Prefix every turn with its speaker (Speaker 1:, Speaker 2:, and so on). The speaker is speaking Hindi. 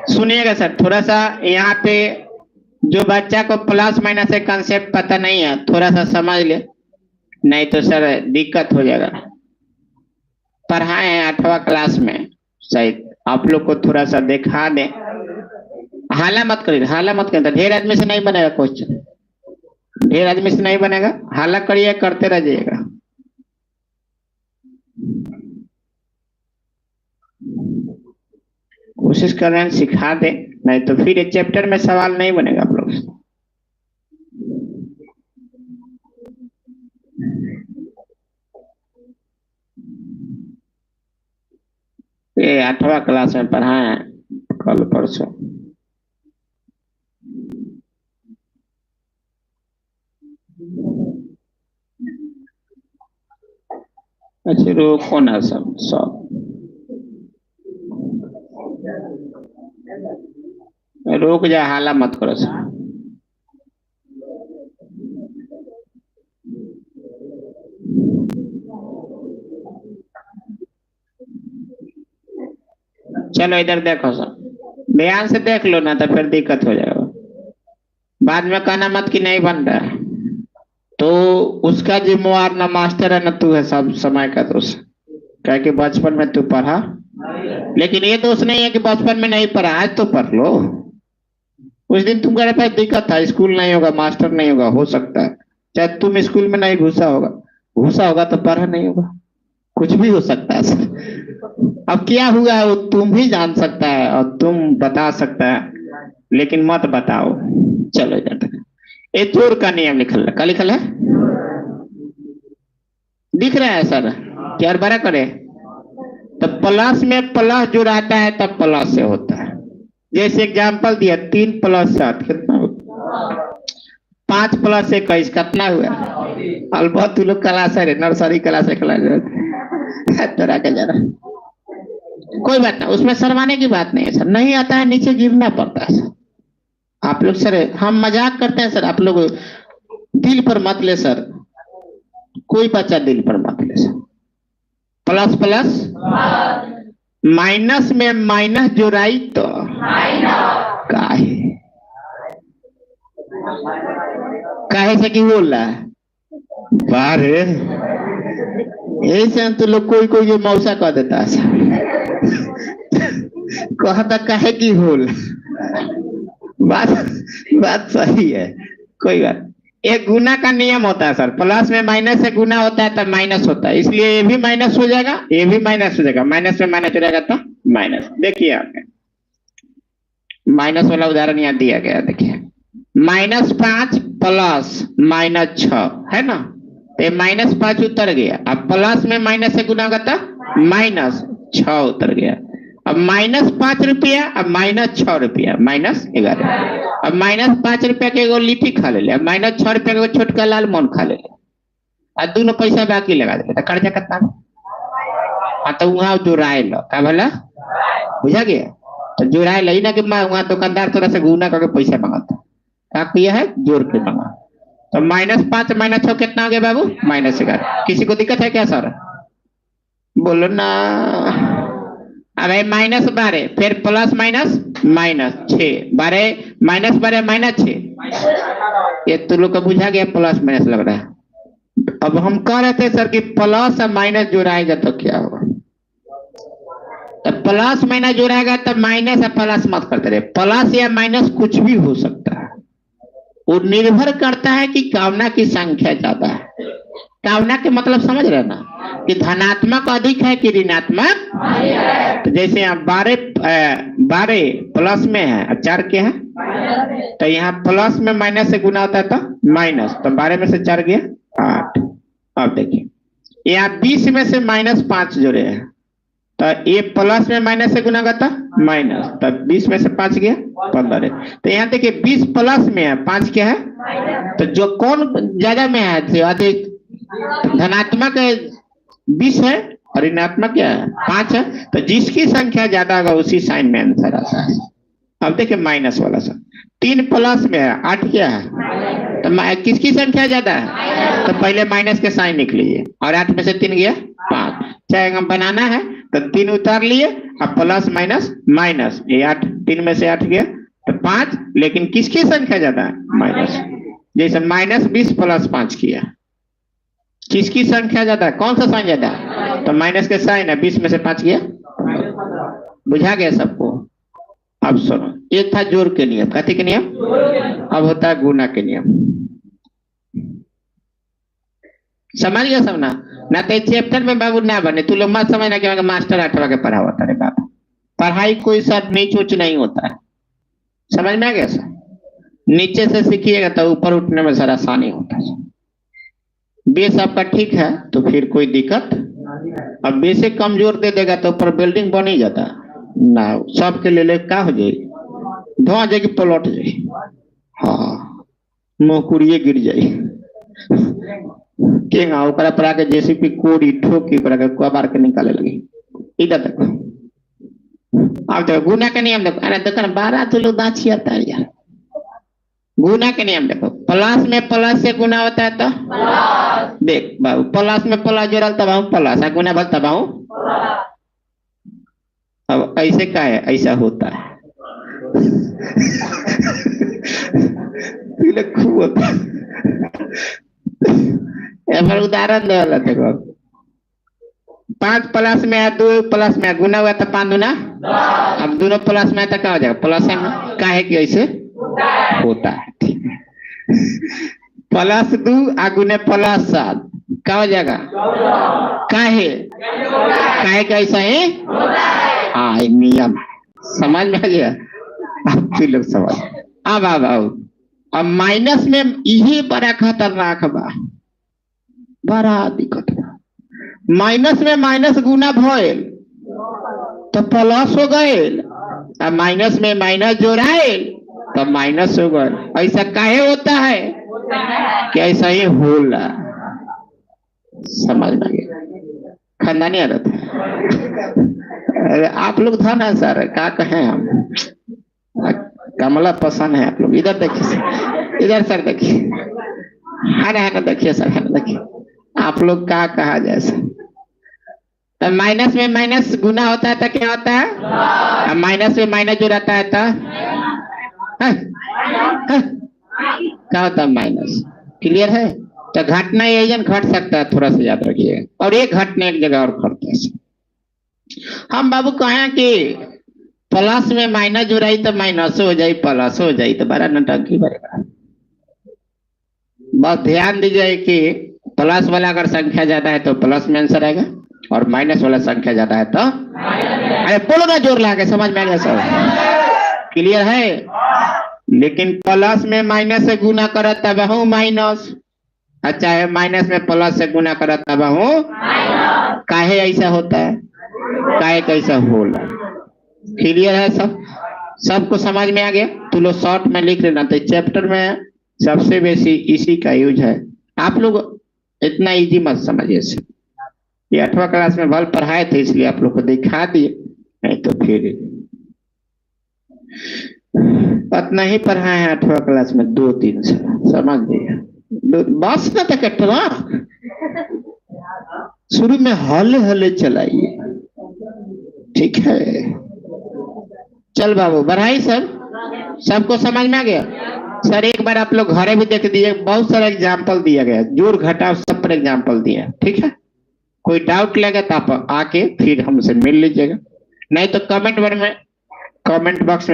Speaker 1: सुनिएगा सर, थोड़ा सा यहाँ पे जो बच्चा को प्लस माइनस का कंसेप्ट पता नहीं है थोड़ा सा समझ ले, नहीं तो सर दिक्कत हो जाएगा। पढ़ाए हैं 8वां क्लास में, शायद आप लोग को थोड़ा सा दिखा दें। हाला मत करिए, हाला मत करिए, ढेर आदमी से नहीं बनेगा क्वेश्चन, ढेर आदमी से नहीं बनेगा, हाला करिए, करते रह जाइएगा। कोशिश कर रहे हैं सिखा दे, नहीं तो फिर एक चैप्टर में सवाल नहीं बनेगा आप लोग से। ये 8वां क्लास में पढ़ाए हैं कल परसों। अच्छा रोको ना सब सब, रोक जा, हाला मत करो सब। चलो इधर देखो सब, ध्यान से देख लो ना तो फिर दिक्कत हो जाएगा। बाद में कहना मत कि नहीं बन रहा है, तो उसका जिम्मेवार ना मास्टर है ना तू है, सब समय का दोष। क्या कि बचपन में तू पढ़ा, लेकिन ये दोष नहीं है कि बचपन में नहीं पढ़ा, आज तो पढ़ लो। उस दिन तुम्हारे पास दिक्कत था, स्कूल नहीं होगा, मास्टर नहीं होगा, हो सकता है चाहे तुम स्कूल में नहीं घुसा होगा तो पढ़ा नहीं होगा, कुछ भी हो सकता है। अब क्या हुआ है वो तुम ही जान सकता है और तुम बता सकता है, लेकिन मत बताओ। चलो इधर तक, ये जोड़ का नियम लिखल है, क्या लिखल है? दिख रहा है सर? क्या बड़ा करे तो प्लस में प्लस जुड़ाता है तब प्लस से होता है। जैसे एग्जाम्पल दिया 3 + 7 कितना होता? 5 + 21 कितना हुआ? अलबत्त तू लोग क्लास है, नर्सरी क्लास है, तरह का जरा कोई बात ना, उसमें शर्माने की बात नहीं है सर, नहीं आता है नीचे गिरना पड़ता है सर। आप लोग सर, हम मजाक करते हैं सर, आप लोग दिल पर मत ले सर, कोई बच्चा दिल पर मत ले सर। प्लस प्लस माइनस में माइनस जोड़ाई तो काहे काहे से की बोल रहा है बारे, यही से तो लोग कोई कोई ये मौसा कह देता है कहता काहे की होल। बात बात सही है, कोई बात। एक गुना का नियम होता है सर, प्लस में माइनस से गुना होता है तब माइनस होता है, इसलिए ये भी माइनस हो जाएगा, ये भी माइनस हो जाएगा, माइनस में माइनस हो जाएगा तो माइनस। देखिए आपने माइनस वाला उदाहरण यहाँ दिया गया, देखिए -5 + -6 है ना, तो -5 उतर गया, अब प्लस में माइनस से गुना होगा तो -6 उतर गया। अब -5 रुपया, अब -6 रुपया, -11। अब -5 रुपया के एगो लिट्टी खा ले, अब -6 रुपया के छोटका लाल मोहन खा ले, और दोनों पैसा बाकी लगा दे, कर्जा कितना? हाँ तो वहां जोड़ाए लो, क्या बोला बुझा गया? तो जोड़ाए लो ना कि मैं वहां दुकानदार थोड़ा सा गुना करके पैसा मांगता, क्या किया है? जोड़ के मांगा। तो -5 -6 कितना हो गया बाबू? -11। किसी को दिक्कत है क्या सर? बोलो ना। अरे -12 फिर प्लस माइनस -6 12 -6, ये तो लोग को बुझा गया, प्लस माइनस लग रहा है। अब हम कह रहे थे सर कि प्लस और माइनस जोड़ाएगा तो क्या होगा, तो प्लस माइनस जोड़ाएगा तो माइनस या प्लस मत करते रहे, प्लस या माइनस कुछ भी हो सकता है, वो निर्भर करता है कि कामना की संख्या ज्यादा है। कामना के मतलब समझ रहे ना, कि धनात्मक अधिक है कि ऋणात्मक। तो जैसे यहाँ 12 प्लस में है, 4 के है, तो यहाँ प्लस में माइनस से गुना होता है तो माइनस, तो 12 में से 4 गया 8। अब देखिए यहाँ 20 में से -5 जोड़े हैं, तो ये प्लस में माइनस से गुना करता माइनस, तो 20 में से 5 गया 15। तो यहाँ देखिए 20 प्लस में है, 5 क्या है, तो जो कौन ज्यादा में है अधिक? धनात्मक 20 है और ऋणात्मक क्या है 5 है, तो जिसकी संख्या ज्यादा होगा उसी साइन में आंसर आता है। अब देखिए माइनस वाला सा 3 प्लस में है, 8 क्या है, तो किसकी संख्या ज्यादा है, तो पहले माइनस के साइन लिख लीजिए, और 8 में से 3 गया 5। चाहे हम बनाना है तो 3 उतार लिए अब प्लस माइनस माइनस, ये 8, 3 में से 8 गया तो 5, लेकिन किसकी संख्या ज्यादा है? माइनस। जैसे -20 + 5 किया, किसकी संख्या ज्यादा है? कौन सा साइन ज्यादा है? तो माइनस के साइन है, 20 में से 5 गया, बुझा गया सबको? अब सुनो, एक था जोड़ के नियम, कथी के नियम? अब होता है गुना के नियम। समझ गया सब ना? ना तो चैप्टर में बाबू ना बने, तू लोग मत समझना कि मास्टर 8वां के पढ़ा होता है बाबा। पढ़ाई कोई सर नीच उच नहीं होता है, समझ में आ गया सर? नीचे से सीखिएगा तो ऊपर उठने में सर आसानी होता है। बेस आपका ठीक है तो फिर कोई दिक्कत, अब बेस कमजोर दे देगा तो ऊपर बिल्डिंग बन ही जाता ना, सबके ले का हो जाए, धो जाएगी, पलट जाए, हाँ मोकुड़िए गिर जाए केगा ओकरा पर आके जेसीबी कोड़ी ठोकी ओकरा के कबार के निकाले लगी। इधर देखो, अब तो गुना के नियम देखो, अरे देखो 12 तो लोग दाछी आता है यार। गुना के नियम देखो, प्लस में प्लस से गुना होता है तो देख बाबू, प्लस में प्लस जोड़ल तब प्लस, गुना भल तब। अब ऐसे का है, ऐसा होता है खूब होता है। उदाहरण दे वाला देखो, 5 प्लस में 2 प्लस में गुना हुआ तो 5 दूना, अब दोनों प्लस में तो क्या हो जाएगा? प्लस में का है कि ऐसे होता है, ठीक है। +2 गुने +7 क्या हो जाएगा? काहे काहे का ऐसा है, हाँ नियम समझ में आ गया? अब तुम लोग समझ, अब माइनस में यही बड़ा खतरनाक बा, बड़ा दिक्कत बा। माइनस में माइनस गुना भइल तो प्लस हो गए, अब माइनस में माइनस जोड़ाइल तो माइनस हो गए। ऐसा काहे होता है कि ऐसा ही होला, समझ में गया? खानदानी आदत है। आप लोग था ना सर, क्या कहें हम, कमला पसंद है आप लोग। इधर देखिए, इधर सर देखिए, है ना देखिए सर, है ना देखिए, आप लोग क्या कहा जाए सर? तो माइनस में माइनस गुना होता है तो क्या होता है? माइनस में माइनस जो रहता है तो क्या होता है? माइनस। क्लियर है? तो घटना एजेंट घट सकता है, थोड़ा सा याद रखिए, और एक घटना एक जगह और घटता है। हम बाबू कहें कि प्लस में माइनस जुड़ाई तो माइनस हो जाए, प्लस हो जाए तो बड़ा नटंकी बनेगा। बस ध्यान दीजिए कि प्लस वाला अगर संख्या ज्यादा है तो प्लस में आंसर आएगा, और माइनस वाला संख्या ज्यादा है तो अरे बोलो ना जोर लगा के, समझ में आ गया सब? क्लियर है? लेकिन प्लस में माइनस से गुना करा तब हूँ माइनस, अच्छा है, माइनस में प्लस से गुना करा तब हूँ, काहे ऐसा होता है? काहे कैसा होला? क्लियर है सब? सबको समझ में आ गया? तो लो शॉर्ट में लिख लेना, तो चैप्टर में सबसे बेसी इसी का यूज है। आप लोग इतना इजी मत समझिए, ये 8वां क्लास में बल पढ़ाए थे इसलिए आप लोग को दिखा दिए, नहीं तो फिर इतना ही पढ़ाए हैं 8वां क्लास में 2-3 से, समझ गए? बस ना तो कटवा शुरू में हले हले चलाइए, ठीक है? चल बाबू बढ़ाई सब, सबको समझ में आ गया? सर एक बार आप लोग घरे भी देख दीजिए, बहुत सारा एग्जाम्पल दिया गया, जोड़ घटाव सब पर एग्जाम्पल दिया, ठीक है? कोई डाउट लगे तो आप आके फिर हमसे मिल लीजिएगा, नहीं तो कमेंट बॉक्स में